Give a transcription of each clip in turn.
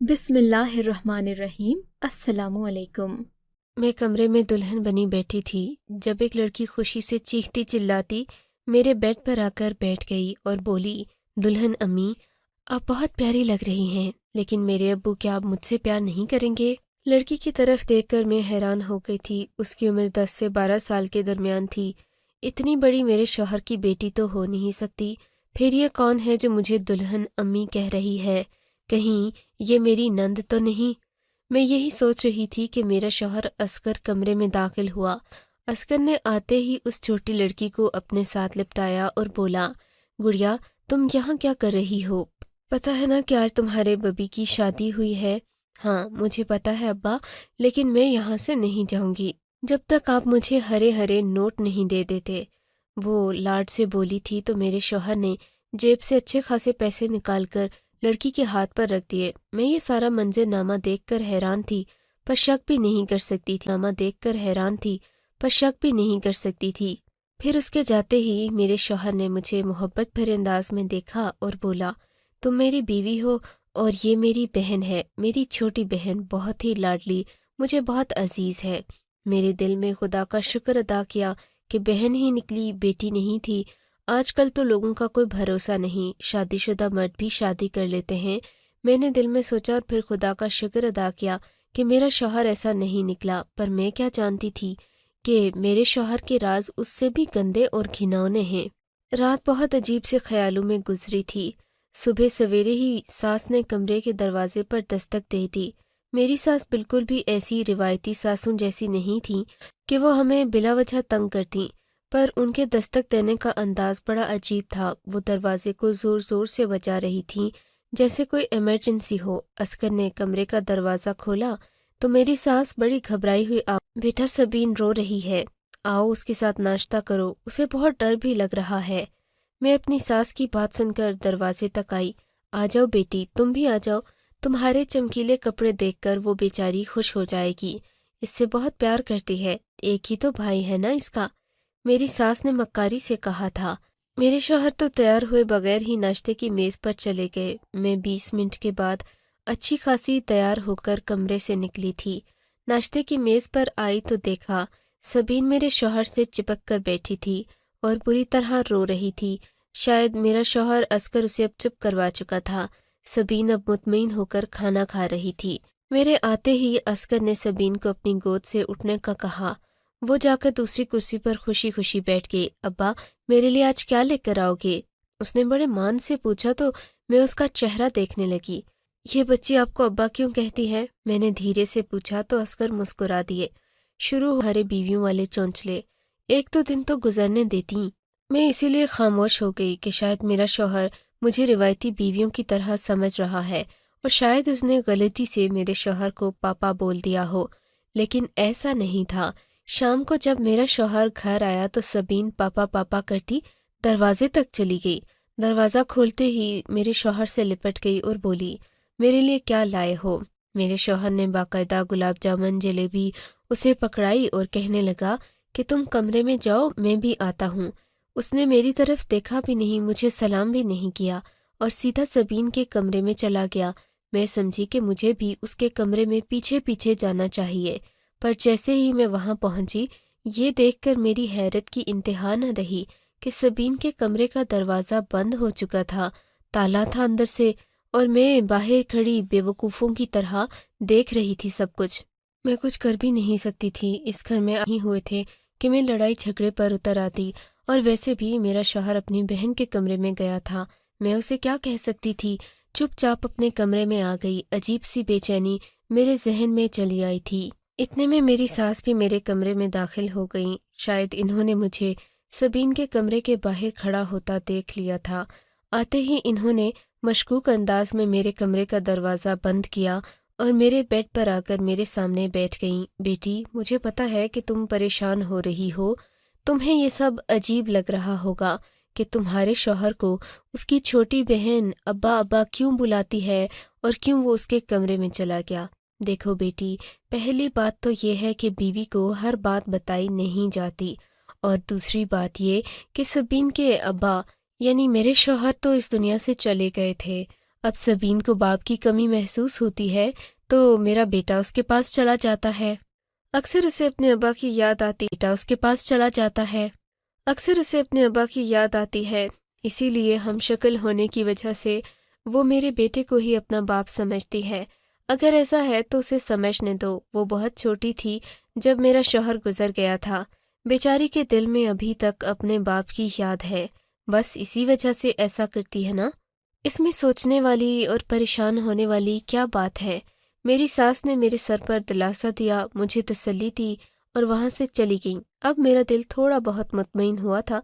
بسم اللہ الرحمن الرحیم۔ السلام علیکم۔ میں کمرے میں دلہن بنی بیٹھی تھی جب ایک لڑکی خوشی سے چیختی چلاتی میرے بیڈ پر آ کر بیٹھ گئی اور بولی، دلہن امی آپ بہت پیاری لگ رہی ہیں، لیکن میرے ابو کیا آپ مجھ سے پیار نہیں کریں گے؟ لڑکی کی طرف دیکھ کر میں حیران ہو گئی تھی۔ اس کی عمر 10 سے 12 سال کے درمیان تھی۔ اتنی بڑی میرے شوہر کی بیٹی تو ہو نہیں سکتی، پھر یہ کون ہے جو مجھے دلہن امی کہہ رہی ہے؟ کہیں یہ میری نند تو نہیں؟ میں یہی سوچ رہی تھی کہ میرا شوہر اصغر کمرے میں داخل ہوا۔ اصغر نے آتے ہی اس چھوٹی لڑکی کو اپنے ساتھ لپٹایا اور بولا، گڑیا تم یہاں کیا کر رہی ہو؟ پتہ ہے نا کہ آج تمہارے ببی کی شادی ہوئی ہے؟ ہاں مجھے پتہ ہے ابا، لیکن میں یہاں سے نہیں جاؤں گی جب تک آپ مجھے ہرے ہرے نوٹ نہیں دے دیتے۔ وہ لاڈ سے بولی تھی تو میرے شوہر نے جیب سے اچھے خاصے پیسے نکال کر لڑکی کے ہاتھ پر رکھ دیے۔ میں یہ سارا منظر نامہ دیکھ کر حیران تھی، پر شک بھی نہیں کر سکتی تھی۔ پھر اس کے جاتے ہی میرے شوہر نے مجھے محبت بھرے انداز میں دیکھا اور بولا، تم میری بیوی ہو اور یہ میری بہن ہے، میری چھوٹی بہن، بہت ہی لاڈلی، مجھے بہت عزیز ہے۔ میرے دل میں خدا کا شکر ادا کیا کہ بہن ہی نکلی، بیٹی نہیں تھی۔ آج کل تو لوگوں کا کوئی بھروسہ نہیں، شادی شدہ مرد بھی شادی کر لیتے ہیں۔ میں نے دل میں سوچا اور پھر خدا کا شکر ادا کیا کہ میرا شوہر ایسا نہیں نکلا، پر میں کیا جانتی تھی کہ میرے شوہر کے راز اس سے بھی گندے اور گھناؤنے ہیں۔ رات بہت عجیب سے خیالوں میں گزری تھی۔ صبح سویرے ہی ساس نے کمرے کے دروازے پر دستک دے دی۔ میری ساس بالکل بھی ایسی روایتی ساسوں جیسی نہیں تھیں کہ وہ ہمیں بلا وجہ تنگ کرتیں، پر ان کے دستک دینے کا انداز بڑا عجیب تھا۔ وہ دروازے کو زور زور سے بجا رہی تھیں جیسے کوئی ایمرجنسی ہو۔ اصغر نے کمرے کا دروازہ کھولا تو میری ساس بڑی گھبرائی ہوئی، بیٹا سبین رو رہی ہے، آؤ اس کے ساتھ ناشتہ کرو، اسے بہت ڈر بھی لگ رہا ہے۔ میں اپنی ساس کی بات سن کر دروازے تک آئی۔ آ جاؤ بیٹی، تم بھی آ جاؤ، تمہارے چمکیلے کپڑے دیکھ کر وہ بیچاری خوش ہو جائے گی، اس سے بہت پیار کرتی ہے، ایک ہی تو بھائی ہے نا اس کا، میری ساس نے مکاری سے کہا تھا۔ میرے شوہر تو تیار ہوئے بغیر ہی ناشتے کی میز پر چلے گئے۔ میں 20 منٹ کے بعد اچھی خاصی تیار ہو کر کمرے سے نکلی تھی۔ ناشتے کی میز پر آئی تو دیکھا سبین میرے شوہر سے چپک کر بیٹھی تھی اور بری طرح رو رہی تھی۔ شاید میرا شوہر اصغر اسے اب چپ کروا چکا تھا۔ سبین اب مطمئن ہو کر کھانا کھا رہی تھی۔ میرے آتے ہی اصغر نے سبین کو اپنی گود سے اٹھنے کا کہا۔ وہ جا کر دوسری کرسی پر خوشی خوشی بیٹھ گئی۔ ابا میرے لیے آج کیا لے کر آؤ گے؟ اس نے بڑے مان سے پوچھا تو میں اس کا چہرہ دیکھنے لگی۔ یہ بچی آپ کو ابا کیوں کہتی ہے؟ میں نے دھیرے سے پوچھا تو اصغر مسکرا دیے۔ شروع ہمارے بیویوں والے چونچلے، ایک تو دن تو گزرنے دیتی۔ میں اسی لیے خاموش ہو گئی کہ شاید میرا شوہر مجھے روایتی بیویوں کی طرح سمجھ رہا ہے اور شاید اس نے غلطی سے میرے شوہر کو پاپا بول دیا ہو، لیکن ایسا نہیں تھا۔ شام کو جب میرا شوہر گھر آیا تو سبین پاپا پاپا کرتی دروازے تک چلی گئی۔ دروازہ کھولتے ہی میرے شوہر سے لپٹ گئی اور بولی، میرے لیے کیا لائے ہو؟ میرے شوہر نے باقاعدہ گلاب جامن جلیبی اسے پکڑائی اور کہنے لگا کہ تم کمرے میں جاؤ، میں بھی آتا ہوں۔ اس نے میری طرف دیکھا بھی نہیں، مجھے سلام بھی نہیں کیا اور سیدھا سبین کے کمرے میں چلا گیا۔ میں سمجھی کہ مجھے بھی اس کے کمرے میں پیچھے پیچھے جانا چاہیے، پر جیسے ہی میں وہاں پہنچی، یہ دیکھ کر میری حیرت کی انتہا نہ رہی کہ سبین کے کمرے کا دروازہ بند ہو چکا تھا، تالا تھا اندر سے، اور میں باہر کھڑی بے وقوفوں کی طرح دیکھ رہی تھی سب کچھ۔ میں کچھ کر بھی نہیں سکتی تھی، اس گھر میں ہی ہوئے تھے کہ میں لڑائی جھگڑے پر اتر آتی، اور ویسے بھی میرا شوہر اپنی بہن کے کمرے میں گیا تھا، میں اسے کیا کہہ سکتی تھی؟ چپ چاپ اپنے کمرے میں آ گئی۔ عجیب سی بے چینی میرے ذہن میں چلی آئی تھی۔ اتنے میں میری ساس بھی میرے کمرے میں داخل ہو گئیں۔ شاید انہوں نے مجھے سبین کے کمرے کے باہر کھڑا ہوتا دیکھ لیا تھا۔ آتے ہی انہوں نے مشکوک انداز میں میرے کمرے کا دروازہ بند کیا اور میرے بیڈ پر آ کر میرے سامنے بیٹھ گئیں۔ بیٹی، مجھے پتہ ہے کہ تم پریشان ہو رہی ہو، تمہیں یہ سب عجیب لگ رہا ہوگا کہ تمہارے شوہر کو اس کی چھوٹی بہن ابا ابا کیوں بلاتی ہے اور کیوں وہ اس کے کمرے میں چلا گیا۔ دیکھو بیٹی، پہلی بات تو یہ ہے کہ بیوی کو ہر بات بتائی نہیں جاتی، اور دوسری بات یہ کہ سبین کے ابا یعنی میرے شوہر تو اس دنیا سے چلے گئے تھے۔ اب سبین کو باپ کی کمی محسوس ہوتی ہے تو میرا بیٹا اس کے پاس چلا جاتا ہے۔ اکثر اسے اپنے ابا کی یاد آتی، بیٹا اس کے پاس چلا جاتا ہے۔ اکثر اسے اپنے ابا کی یاد آتی ہے، اسی لیے ہم شکل ہونے کی وجہ سے وہ میرے بیٹے کو ہی اپنا باپ سمجھتی ہے۔ اگر ایسا ہے تو اسے سمجھنے دو، وہ بہت چھوٹی تھی جب میرا شوہر گزر گیا تھا، بیچاری کے دل میں ابھی تک اپنے باپ کی یاد ہے، بس اسی وجہ سے ایسا کرتی ہے نا۔ اس میں سوچنے والی اور پریشان ہونے والی کیا بات ہے؟ میری ساس نے میرے سر پر دلاسا دیا، مجھے تسلی دی اور وہاں سے چلی گئی۔ اب میرا دل تھوڑا بہت مطمئن ہوا تھا۔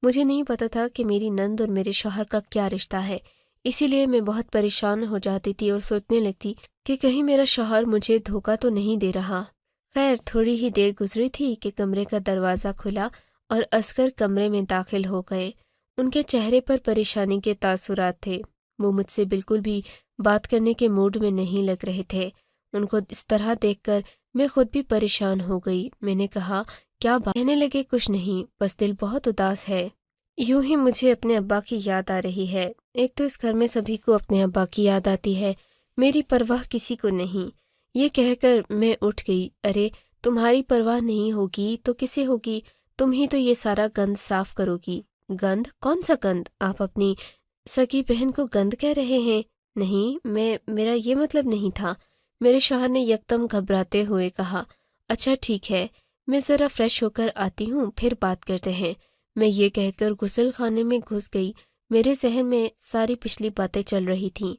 مجھے نہیں پتا تھا کہ میری نند اور میرے شوہر کا کیا رشتہ ہے، اسی لیے میں بہت پریشان ہو جاتی تھی اور سوچنے لگتی کہ کہیں میرا شوہر مجھے دھوکہ تو نہیں دے رہا۔ خیر تھوڑی ہی دیر گزری تھی کہ کمرے کا دروازہ کھلا اور اصغر کمرے میں داخل ہو گئے۔ ان کے چہرے پر پریشانی کے تاثرات تھے، وہ مجھ سے بالکل بھی بات کرنے کے موڈ میں نہیں لگ رہے تھے۔ ان کو اس طرح دیکھ کر میں خود بھی پریشان ہو گئی۔ میں نے کہا کیا بات؟ کہنے لگے کچھ نہیں، بس دل بہت اداس ہے، یوں ہی مجھے اپنے ابا کی یاد آ رہی ہے۔ ایک تو اس گھر میں سبھی کو اپنے ابا کی یاد آتی ہے، میری پرواہ کسی کو نہیں۔ یہ کہہ کر میں اٹھ گئی۔ ارے تمہاری پرواہ نہیں ہوگی تو کسے ہوگی؟ تم ہی تو یہ سارا گند صاف کرو گی۔ گند؟ کون سا گند؟ آپ اپنی سکی بہن کو گند کہہ رہے ہیں؟ نہیں، میرا یہ مطلب نہیں تھا، میرے شوہر نے یکدم گھبراتے ہوئے کہا۔ اچھا ٹھیک ہے، میں ذرا فریش ہو کر آتی ہوں، پھر بات کرتے ہیں۔ میں یہ کہہ کر غسل خانے میں گھس گئی۔ میرے ذہن میں ساری پچھلی باتیں چل رہی تھیں۔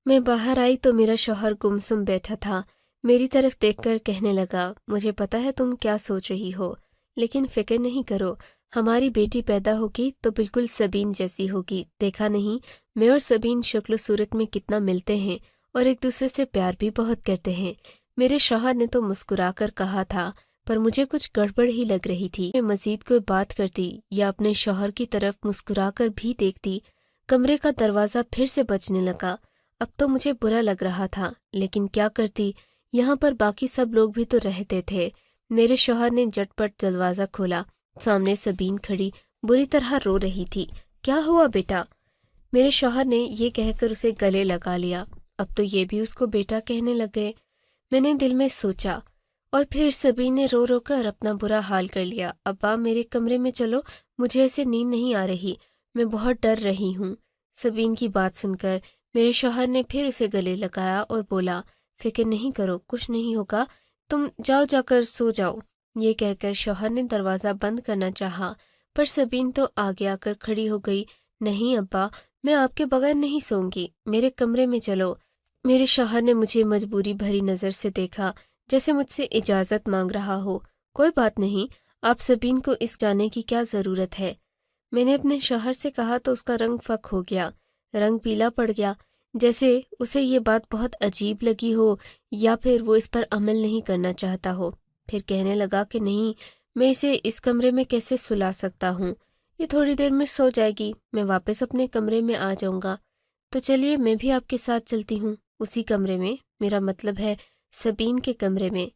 میں باہر آئی تو میرا شوہر گمسم بیٹھا تھا، میری طرف دیکھ کر کہنے لگا، مجھے پتا ہے تم کیا سوچ رہی ہو، لیکن فکر نہیں کرو، ہماری بیٹی پیدا ہوگی تو بالکل سبین جیسی ہوگی۔ دیکھا نہیں میں اور سبین شکل و صورت میں کتنا ملتے ہیں اور ایک دوسرے سے پیار بھی بہت کرتے ہیں۔ میرے شوہر نے تو مسکرا کر کہا تھا، پر مجھے کچھ گڑبڑ ہی لگ رہی تھی۔ میں مزید کوئی بات کرتی یا اپنے شوہر کی طرف مسکرا کر بھی دیکھتی، کمرے کا دروازہ پھر سے بجنے لگا۔ اب تو مجھے برا لگ رہا تھا، لیکن کیا کرتی، یہاں پر باقی سب لوگ بھی تو رہتے تھے۔ میرے شوہر نے جٹ پٹ دروازہ کھولا، سامنے سبین کھڑی بری طرح رو رہی تھی۔ کیا ہوا بیٹا؟ میرے شوہر نے یہ کہہ کر اسے گلے لگا لیا۔ اب تو یہ بھی اس کو بیٹا کہنے لگ گئے، میں نے دل میں سوچا۔ اور پھر سبین نے رو رو کر اپنا برا حال کر لیا۔ ابا میرے کمرے میں چلو، مجھے ایسے نیند نہیں آ رہی، میں بہت ڈر رہی ہوں۔ سبین کی بات سن کر میرے شوہر نے پھر اسے گلے لگایا اور بولا، فکر نہیں کرو، کچھ نہیں ہوگا، تم جاؤ جا کر سو جاؤ۔ یہ کہہ کر شوہر نے دروازہ بند کرنا چاہا، پر سبین تو آگے آ کر کھڑی ہو گئی۔ نہیں ابا، میں آپ کے بغیر نہیں سوں گی، میرے کمرے میں چلو۔ میرے شوہر نے مجھے مجبوری بھری نظر سے دیکھا، جیسے مجھ سے اجازت مانگ رہا ہو۔ کوئی بات نہیں، آپ سبین کو اس جانے کی کیا ضرورت ہے؟ میں نے اپنے شوہر سے کہا تو اس کا رنگ فک ہو گیا، رنگ پیلا پڑ گیا، جیسے اسے یہ بات بہت عجیب لگی ہو یا پھر وہ اس پر عمل نہیں کرنا چاہتا ہو۔ پھر کہنے لگا کہ نہیں، میں اسے اس کمرے میں کیسے سلا سکتا ہوں، یہ تھوڑی دیر میں سو جائے گی، میں واپس اپنے کمرے میں آ جاؤں گا۔ تو چلیے میں بھی آپ کے ساتھ چلتی ہوں، اسی کمرے میں، میرا مطلب ہے سبین کے کمرے میں۔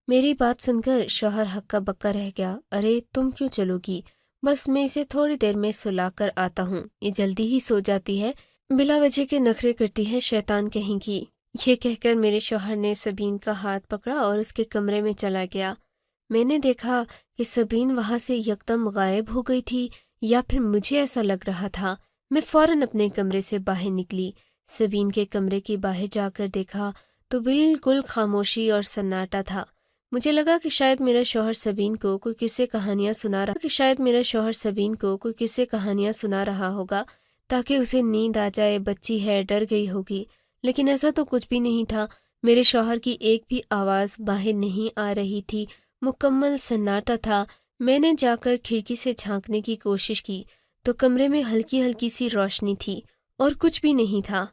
میری بات سن کر شوہر ہکا بکا رہ گیا۔ ارے تم کیوں چلو گی؟ بس میں اسے تھوڑی دیر میں سلا کر آتا ہوں، یہ جلدی ہی سو جاتی ہے، بلا وجہ کے نخرے کرتی ہے، شیطان کہیں کی۔ یہ کہہ کر میرے شوہر نے سبین کا ہاتھ پکڑا اور اس کے کمرے میں چلا گیا۔ میں نے دیکھا کہ سبین وہاں سے یکدم غائب ہو گئی تھی، یا پھر مجھے ایسا لگ رہا تھا۔ میں فوراً اپنے کمرے سے باہر نکلی، سبین کے کمرے کے باہر جا کر دیکھا تو بالکل خاموشی اور سناٹا تھا۔ مجھے لگا کہ شاید میرا شوہر سبین کو کوئی قصے کہانیاں سنا رہا ہوگا تاکہ اسے نیند آ جائے، بچی ہے، ڈر گئی ہوگی، لیکن ایسا تو کچھ بھی نہیں تھا۔ میرے شوہر کی ایک بھی آواز باہر نہیں آ رہی تھی، مکمل سناٹا تھا۔ میں نے جا کر کھڑکی سے جھانکنے کی کوشش کی تو کمرے میں ہلکی ہلکی سی روشنی تھی اور کچھ بھی نہیں تھا۔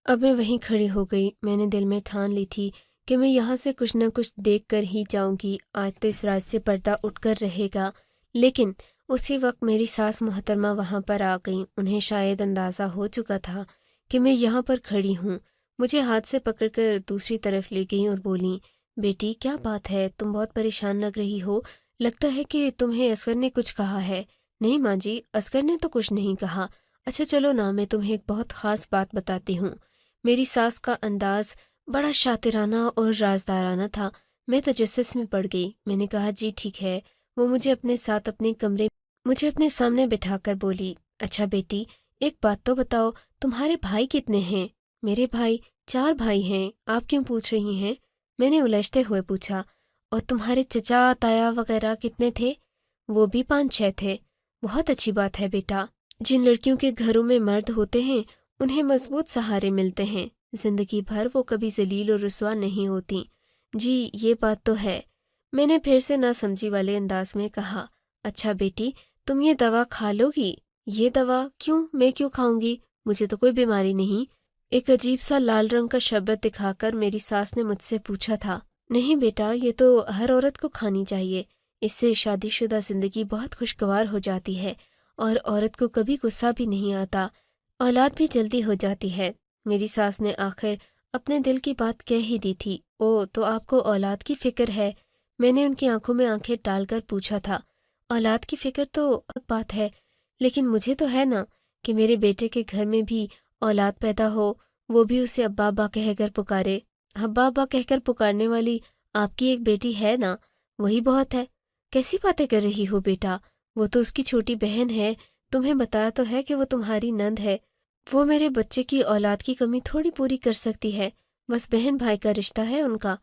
اب میں وہیں کھڑی ہو گئی۔ میں نے دل میں ٹھان لی تھی کہ میں یہاں سے کچھ نہ کچھ دیکھ کر ہی جاؤں گی، آج تو اس راز سے پردہ اٹھ کر رہے گا۔ لیکن اسی وقت میری ساس محترمہ وہاں پر آ گئیں۔ انہیں شاید اندازہ ہو چکا تھا کہ میں یہاں پر کھڑی ہوں، مجھے ہاتھ سے پکڑ کر دوسری طرف لے گئیں اور بولیں، بیٹی کیا بات ہے، تم بہت پریشان لگ رہی ہو، لگتا ہے کہ تمہیں اصغر نے کچھ کہا ہے۔ نہیں ماں جی، اصغر نے تو کچھ نہیں کہا۔ اچھا چلو نا، میں تمہیں ایک بہت خاص بات بتاتی ہوں۔ میری ساس کا انداز بڑا شاطرانہ اور رازدارانہ تھا۔ میں تجسس میں پڑ گئی۔ میں نے کہا جی ٹھیک ہے۔ وہ مجھے اپنے ساتھ مجھے اپنے سامنے بٹھا کر بولی، اچھا بیٹی ایک بات تو بتاؤ، تمہارے بھائی کتنے ہیں؟ میرے بھائی 4 بھائی ہیں، آپ کیوں پوچھ رہی ہیں؟ میں نے الجھتے ہوئے پوچھا۔ اور تمہارے چچا تایا وغیرہ کتنے تھے؟ وہ بھی 5-6 تھے۔ بہت اچھی بات ہے بیٹا، جن لڑکیوں کے گھروں میں مرد ہوتے ہیں انہیں مضبوط سہارے ملتے ہیں، زندگی بھر وہ کبھی ذلیل اور رسوا نہیں ہوتی۔ جی یہ بات تو ہے۔ میں نے پھر سے ناسمجھی والے انداز میں کہا، اچھا بیٹی تم یہ دوا کھا لو گی؟ یہ دوا کیوں؟ میں کیوں کھاؤں گی؟ مجھے تو کوئی بیماری نہیں۔ ایک عجیب سا لال رنگ کا شربت دکھا کر میری ساس نے مجھ سے پوچھا تھا۔ نہیں بیٹا، یہ تو ہر عورت کو کھانی چاہیے، اس سے شادی شدہ زندگی بہت خوشگوار ہو جاتی ہے اور عورت کو کبھی غصہ بھی نہیں آتا، اولاد بھی جلدی ہو جاتی ہے۔ میری ساس نے آخر اپنے دل کی بات کہہ ہی دی تھی۔ او تو آپ کو اولاد کی فکر ہے؟ میں نے ان کی آنکھوں میں آنکھیں ڈال کر پوچھا تھا۔ اولاد کی فکر تو ایک بات ہے، لیکن مجھے تو ہے نا کہ میرے بیٹے کے گھر میں بھی اولاد پیدا ہو، وہ بھی اسے ابا ابا کہہ کر پکارے۔ ابا ابا کہہ کر پکارنے والی آپ کی ایک بیٹی ہے نا، وہی بہت ہے۔ کیسی باتیں کر رہی ہو بیٹا، وہ تو اس کی چھوٹی بہن ہے، تمہیں بتایا تو ہے کہ وہ تمہاری نند ہے۔ وہ میرے بچے کی اولاد کی کمی تھوڑی پوری کر سکتی ہے، بس بہن بھائی کا رشتہ ہے ان کا۔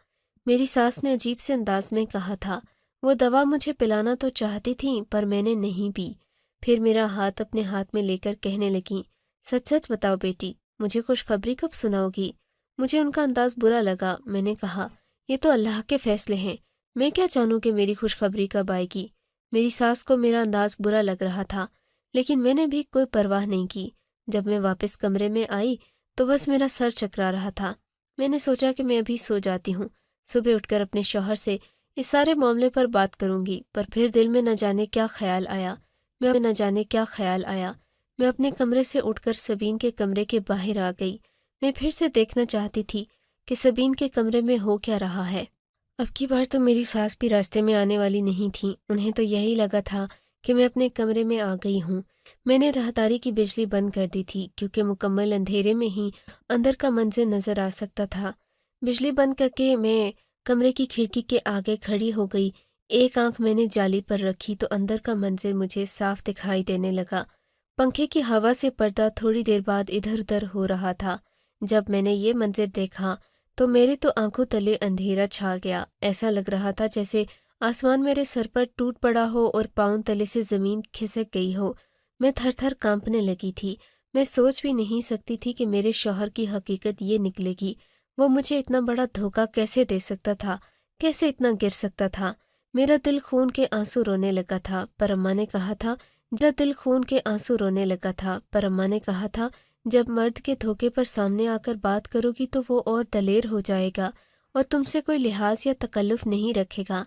میری ساس نے عجیب سے انداز میں کہا تھا۔ وہ دوا مجھے پلانا تو چاہتی تھیں پر میں نے نہیں پی۔ پھر میرا ہاتھ اپنے ہاتھ میں لے کر کہنے لگیں، سچ سچ بتاؤ بیٹی، مجھے خوشخبری کب سناؤ گی؟ مجھے ان کا انداز برا لگا۔ میں نے کہا، یہ تو اللہ کے فیصلے ہیں، میں کیا جانوں کہ میری خوشخبری کب آئے گی؟ میری ساس کو میرا انداز برا لگ رہا تھا، لیکن میں نے بھی کوئی پرواہ نہیں کی۔ جب میں واپس کمرے میں آئی تو بس میرا سر چکرا رہا تھا۔ میں نے سوچا کہ میں ابھی سو جاتی ہوں، صبح اٹھ کر اپنے شوہر سے اس سارے معاملے پر بات کروں گی، پر پھر دل میں نہ جانے کیا خیال آیا۔ میں اپنے کمرے سے اٹھ کر سبین کے کمرے کے باہر آ گئی۔ میں پھر سے دیکھنا چاہتی تھی کہ سبین کے کمرے میں ہو کیا رہا ہے۔ اب کی بار تو میری ساس بھی راستے میں آنے والی نہیں تھی، انہیں تو یہی لگا تھا کہ میں اپنے کمرے میں آ گئی ہوں۔ میں نے راہداری کی بجلی بند کر دی تھی کیونکہ مکمل اندھیرے میں ہی اندر کا منظر نظر آ سکتا تھا۔ بجلی بند کر کے میں کمرے کی کھڑکی کے آگے کھڑی ہو گئی۔ ایک آنکھ میں نے جالی پر رکھی تو اندر کا منظر مجھے صاف دکھائی دینے لگا۔ پنکھے کی ہوا سے پردہ تھوڑی دیر بعد ادھر ادھر ہو رہا تھا۔ جب میں نے یہ منظر دیکھا تو میرے تو آنکھوں تلے اندھیرا چھا گیا۔ ایسا لگ رہا تھا جیسے آسمان میرے سر پر ٹوٹ پڑا ہو اور پاؤں تلے سے زمین کھسک گئی ہو۔ میں تھر تھر کانپنے لگی تھی۔ میں سوچ بھی نہیں سکتی تھی کہ میرے شوہر کی حقیقت یہ نکلے گی۔ وہ مجھے اتنا بڑا دھوکہ کیسے دے سکتا تھا، کیسے اتنا گر سکتا تھا؟ میرا دل خون کے آنسو رونے لگا تھا، پر اماں نے کہا تھا جب مرد کے دھوکے پر سامنے آ کر بات کرو گی تو وہ اور دلیر ہو جائے گا اور تم سے کوئی لحاظ یا تکلف نہیں رکھے گا۔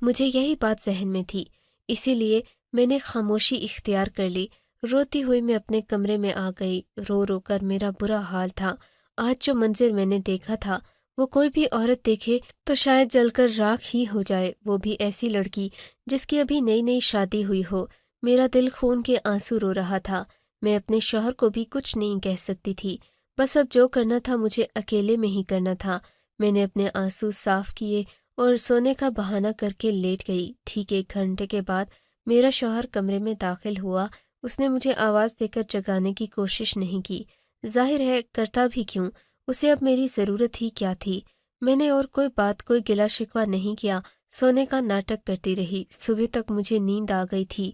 مجھے یہی بات ذہن میں تھی، اسی لیے میں نے خاموشی اختیار کر لی۔ روتی ہوئی میں اپنے کمرے میں آ گئی۔ رو رو کر میرا برا حال تھا۔ آج جو منظر میں نے دیکھا تھا وہ کوئی بھی عورت دیکھے تو شاید جل کر راکھ ہی ہو جائے، وہ بھی ایسی لڑکی جس کی ابھی نئی نئی شادی ہوئی ہو۔ میرا دل خون کے آنسو رو رہا تھا۔ میں اپنے شوہر کو بھی کچھ نہیں کہہ سکتی تھی، بس اب جو کرنا تھا مجھے اکیلے میں ہی کرنا تھا۔ میں نے اپنے آنسو صاف کیے اور سونے کا بہانہ کر کے لیٹ گئی۔ ٹھیک 1 گھنٹے کے بعد میرا شوہر کمرے میں داخل ہوا۔ اس نے مجھے آواز دے کر جگانے کی کوشش نہیں کی، ظاہر ہے کرتا بھی کیوں، اسے اب میری ضرورت ہی کیا تھی۔ میں نے اور کوئی بات، کوئی گلا شکوہ نہیں کیا، سونے کا ناٹک کرتی رہی۔ صبح تک مجھے نیند آ گئی تھی۔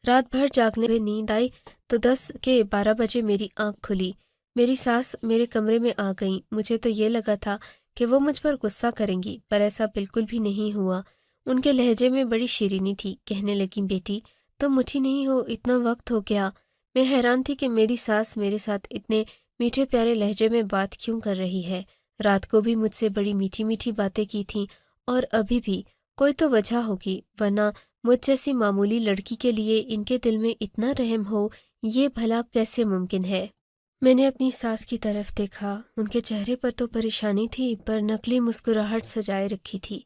رات بھر جاگنے میں نیند آئی تو 10 کے 12 بجے میری آنکھ کھلی۔ میری ساس میرے کمرے میں آ گئیں۔ مجھے تو یہ لگا تھا کہ وہ مجھ پر غصہ کریں گی، پر ایسا بالکل بھی نہیں ہوا۔ ان کے لہجے میں بڑی شیرینی تھی۔ کہنے لگیں، بیٹی تم اٹھی نہیں ہو، اتنا وقت ہو گیا۔ میں حیران تھی کہ میری ساس میرے ساتھ اتنے میٹھے پیارے لہجے میں بات کیوں کر رہی ہے۔ رات کو بھی مجھ سے بڑی میٹھی میٹھی باتیں کی تھیں اور ابھی بھی کوئی تو وجہ ہوگی، ورنہ مجھ جیسی معمولی لڑکی کے لیے ان کے دل میں اتنا رحم ہو، یہ بھلا کیسے ممکن ہے؟ میں نے اپنی ساس کی طرف دیکھا۔ ان کے چہرے پر تو پریشانی تھی، پر نقلی مسکراہٹ سجائے رکھی تھی۔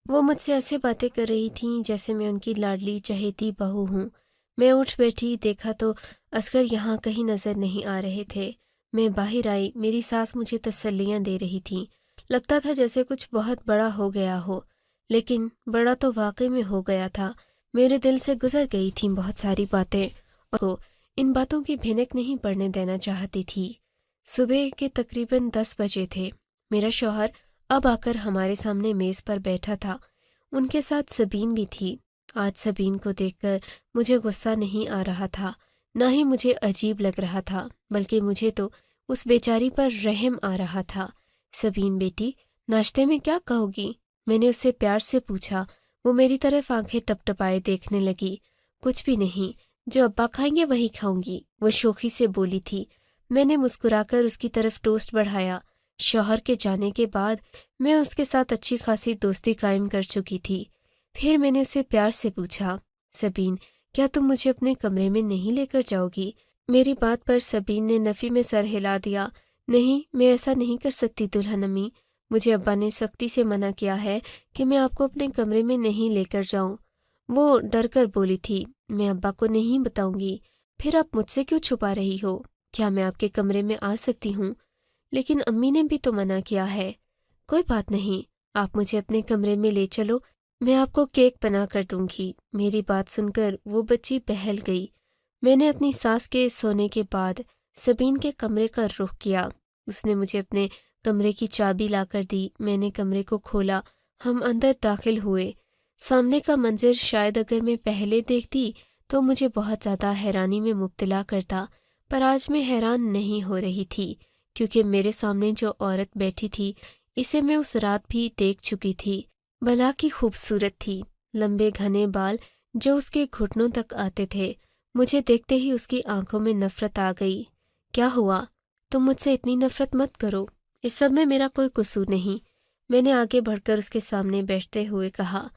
وہ مجھ سے ایسے باتیں کر رہی تھیں جیسے میں ان کی لاڈلی چہیتی بہو ہوں۔ میں اٹھ بیٹھی، دیکھا تو اصغر یہاں کہیں نظر نہیں آ رہے تھے۔ میں باہر آئی، میری ساس مجھے تسلیاں دے رہی تھیں۔ لگتا تھا جیسے کچھ بہت بڑا ہو گیا ہو، لیکن بڑا تو واقعی میں ہو گیا تھا۔ میرے دل سے گزر گئی تھیں بہت ساری باتیں، اور ان باتوں کی بھنک نہیں پڑنے دینا چاہتی تھی۔ صبح کے تقریباً 10 بجے تھے۔ میرا شوہر اب آ کر ہمارے سامنے میز پر بیٹھا تھا، ان کے ساتھ سبین بھی تھی۔ آج سبین کو دیکھ کر مجھے غصہ نہیں آ رہا تھا، نہ ہی مجھے عجیب لگ رہا تھا، بلکہ مجھے تو اس بیچاری پر رحم آ رہا تھا۔ سبین بیٹی، ناشتے میں کیا کہو گی؟ میں نے اس سے پیار سے پوچھا۔ وہ میری طرف آنکھیں ٹپ ٹپائے دیکھنے لگی۔ کچھ بھی نہیں، جو ابا کھائیں گے وہی کھاؤں گی، وہ شوخی سے بولی تھی۔ میں نے مسکرا کر اس کی طرف ٹوسٹ بڑھایا۔ شوہر کے جانے کے بعد میں اس کے ساتھ اچھی خاصی دوستی قائم کر چکی تھی۔ پھر میں نے اسے پیار سے پوچھا، سبین، کیا تم مجھے اپنے کمرے میں نہیں لے کر جاؤ گی؟ میری بات پر سبین نے نفی میں سر ہلا دیا۔ نہیں، میں ایسا نہیں کر سکتی دلہن امی، مجھے ابا نے سختی سے منع کیا ہے کہ میں آپ کو اپنے کمرے میں نہیں لے کر جاؤں۔ وہ ڈر کر بولی تھی، میں ابا کو نہیں بتاؤں گی۔ پھر آپ مجھ سے کیوں چھپا رہی ہو؟ کیا میں آپ کے کمرے میں آ سکتی ہوں؟ لیکن امی نے بھی تو منع کیا ہے۔ کوئی بات نہیں، آپ مجھے اپنے کمرے میں لے چلو، میں آپ کو کیک بنا کر دوں گی۔ میری بات سن کر وہ بچی بہل گئی۔ میں نے اپنی ساس کے سونے کے بعد سبین کے کمرے کا رخ کیا۔ اس نے مجھے اپنے کمرے کی چابی لا کر دی۔ میں نے کمرے کو کھولا، ہم اندر داخل ہوئے۔ سامنے کا منظر شاید اگر میں پہلے دیکھتی تو مجھے بہت زیادہ حیرانی میں مبتلا کرتا، پر آج میں حیران نہیں ہو رہی تھی، کیونکہ میرے سامنے جو عورت بیٹھی تھی اسے میں اس رات بھی دیکھ چکی تھی۔ بلا کی خوبصورت تھی، لمبے گھنے بال جو اس کے گھٹنوں تک آتے تھے۔ مجھے دیکھتے ہی اس کی آنکھوں میں نفرت آ گئی۔ کیا ہوا؟ تم مجھ سے اتنی نفرت مت کرو، اس سب میں میرا کوئی قصور نہیں، میں نے آگے بڑھ کر اس کے سامنے بیٹھتے ہوئے کہا۔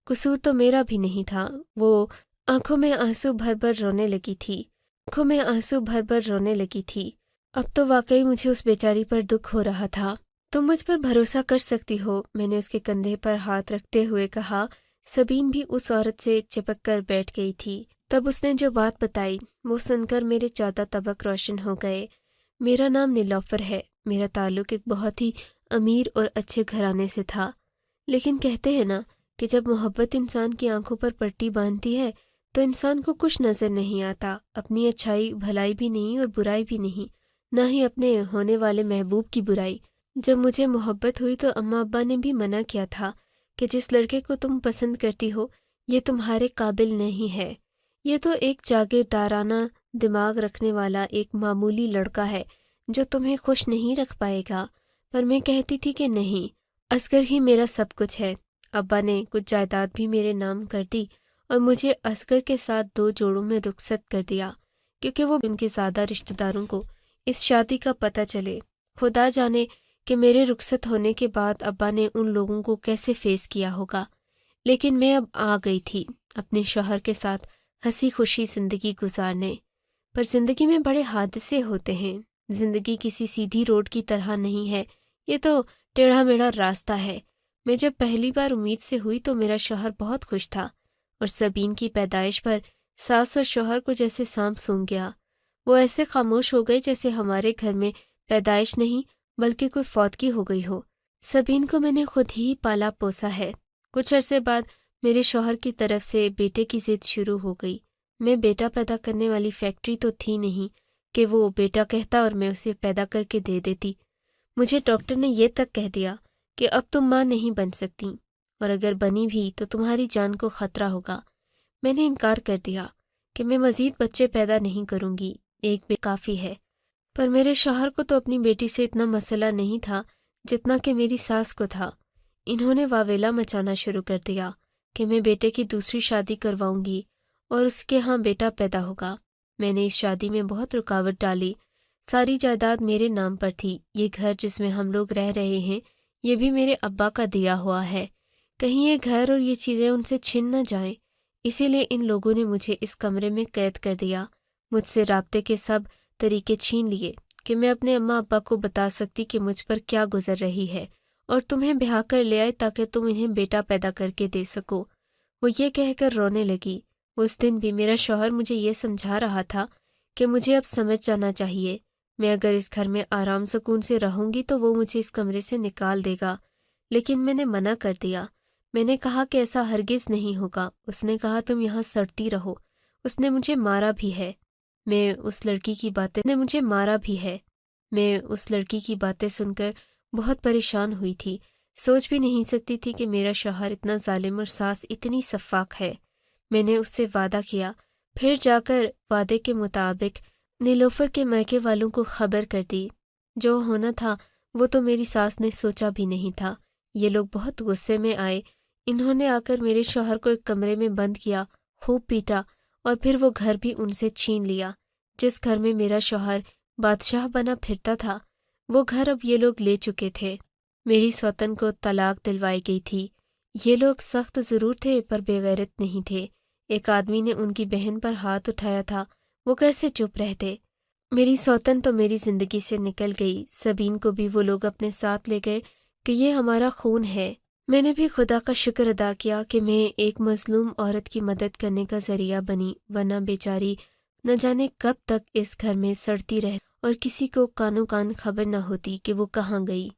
قصور تو میرا بھی نہیں تھا۔ وہ آنکھوں میں آنسو بھر بھر رونے لگی تھی۔ اب تو واقعی مجھے اس بیچاری پر دکھ ہو رہا تھا۔ تم مجھ پر بھروسہ کر سکتی ہو، میں نے اس کے کندھے پر ہاتھ رکھتے ہوئے کہا۔ سبین بھی اس عورت سے چپک کر بیٹھ گئی تھی۔ تب اس نے جو بات بتائی وہ سن کر میرے 14 طبق روشن ہو گئے۔ میرا نام نیلوفر ہے، میرا تعلق ایک بہت ہی امیر اور اچھے گھرانے سے تھا، لیکن کہتے ہیں نا کہ جب محبت انسان کی آنکھوں پر پٹی باندھتی ہے تو انسان کو کچھ نظر نہیں آتا، اپنی اچھائی بھلائی بھی نہیں اور برائی بھی نہیں، نہ ہی اپنے ہونے والے محبوب کی برائی۔ جب مجھے محبت ہوئی تو اماں ابا نے بھی منع کیا تھا کہ جس لڑکے کو تم پسند کرتی ہو یہ تمہارے قابل نہیں ہے، یہ تو ایک جاگیردارانہ دماغ رکھنے والا ایک معمولی لڑکا ہے جو تمہیں خوش نہیں رکھ پائے گا۔ پر میں کہتی تھی کہ نہیں، اصغر ہی میرا سب کچھ ہے۔ ابا نے کچھ جائیداد بھی میرے نام کر دی اور مجھے اصغر کے ساتھ 2 جوڑوں میں رخصت کر دیا، کیونکہ وہ ان کے زیادہ رشتہ داروں کو اس شادی کا پتہ چلے۔ خدا جانے کہ میرے رخصت ہونے کے بعد ابا نے ان لوگوں کو کیسے فیس کیا ہوگا، لیکن میں اب آ گئی تھی اپنے شوہر کے ساتھ ہنسی خوشی زندگی گزارنے۔ پر زندگی میں بڑے حادثے ہوتے ہیں، زندگی کسی سیدھی روڈ کی طرح نہیں ہے، یہ تو ٹیڑھا میڑھا راستہ ہے۔ میں جب پہلی بار امید سے ہوئی تو میرا شوہر بہت خوش تھا، اور سبین کی پیدائش پر ساس اور شوہر کو جیسے سانپ سونگھ گیا۔ وہ ایسے خاموش ہو گئے جیسے ہمارے گھر میں پیدائش نہیں بلکہ کوئی فوتگی ہو گئی ہو۔ سبین کو میں نے خود ہی پالا پوسا ہے۔ کچھ عرصے بعد میرے شوہر کی طرف سے بیٹے کی ضد شروع ہو گئی۔ میں بیٹا پیدا کرنے والی فیکٹری تو تھی نہیں کہ وہ بیٹا کہتا اور میں اسے پیدا کر کے دے دیتی۔ مجھے ڈاکٹر نے یہ تک کہہ دیا کہ اب تم ماں نہیں بن سکتی، اور اگر بنی بھی تو تمہاری جان کو خطرہ ہوگا۔ میں نے انکار کر دیا کہ میں مزید بچے پیدا نہیں کروں گی، ایک بھی کافی ہے۔ پر میرے شوہر کو تو اپنی بیٹی سے اتنا مسئلہ نہیں تھا جتنا کہ میری ساس کو تھا۔ انہوں نے واویلا مچانا شروع کر دیا کہ میں بیٹے کی دوسری شادی کرواؤں گی اور اس کے ہاں بیٹا پیدا ہوگا۔ میں نے اس شادی میں بہت رکاوٹ ڈالی۔ ساری جائیداد میرے نام پر تھی، یہ گھر جس میں ہم لوگ رہ رہے ہیں یہ بھی میرے ابا کا دیا ہوا ہے، کہیں یہ گھر اور یہ چیزیں ان سے چھن نہ جائیں، اسی لیے ان لوگوں نے مجھے اس کمرے میں قید کر دیا، مجھ سے رابطے کے سب طریقے چھین لیے کہ میں اپنے اماں ابا کو بتا سکتی کہ مجھ پر کیا گزر رہی ہے، اور تمہیں بہا کر لے آئے تاکہ تم انہیں بیٹا پیدا کر کے دے سکو۔ وہ یہ کہہ کر رونے لگی۔ اس دن بھی میرا شوہر مجھے یہ سمجھا رہا تھا کہ مجھے اب سمجھ جانا چاہیے، میں اگر اس گھر میں آرام سکون سے رہوں گی تو وہ مجھے اس کمرے سے نکال دے گا، لیکن میں نے منع کر دیا۔ میں نے کہا کہ ایسا ہرگز نہیں ہوگا۔ اس نے کہا تم یہاں سڑتی رہو۔ اس نے مجھے مارا بھی ہے۔ میں اس لڑکی کی باتیں سن کر بہت پریشان ہوئی تھی۔ سوچ بھی نہیں سکتی تھی کہ میرا شوہر اتنا ظالم اور ساس اتنی سفاک ہے۔ میں نے اس سے وعدہ کیا، پھر جا کر وعدے کے مطابق نیلوفر کے میکے والوں کو خبر کر دی۔ جو ہونا تھا وہ تو میری ساس نے سوچا بھی نہیں تھا۔ یہ لوگ بہت غصے میں آئے۔ انہوں نے آ کر میرے شوہر کو ایک کمرے میں بند کیا، خوب پیٹا، اور پھر وہ گھر بھی ان سے چھین لیا۔ جس گھر میں میرا شوہر بادشاہ بنا پھرتا تھا، وہ گھر اب یہ لوگ لے چکے تھے۔ میری سوتن کو طلاق دلوائی گئی تھی۔ یہ لوگ سخت ضرور تھے پر بے غیرت نہیں تھے۔ ایک آدمی نے ان کی بہن پر ہاتھ اٹھایا تھا، وہ کیسے چپ رہتے؟ میری سوتن تو میری زندگی سے نکل گئی۔ سبین کو بھی وہ لوگ اپنے ساتھ لے گئے کہ یہ ہمارا خون ہے۔ میں نے بھی خدا کا شکر ادا کیا کہ میں ایک مظلوم عورت کی مدد کرنے کا ذریعہ بنی، ورنہ بیچاری نہ جانے کب تک اس گھر میں سڑتی رہ اور کسی کو کانوں کان خبر نہ ہوتی کہ وہ کہاں گئی۔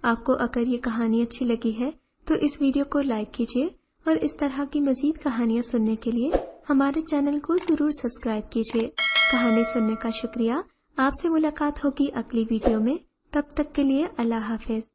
آپ کو اگر یہ کہانی اچھی لگی ہے تو اس ویڈیو کو لائک کیجیے، اور اس طرح کی مزید کہانیاں سننے کے لیے ہمارے چینل کو ضرور سبسکرائب کیجیے۔ کہانی سننے کا شکریہ۔ آپ سے ملاقات ہوگی اگلی ویڈیو میں۔ تب تک کے لیے اللہ حافظ۔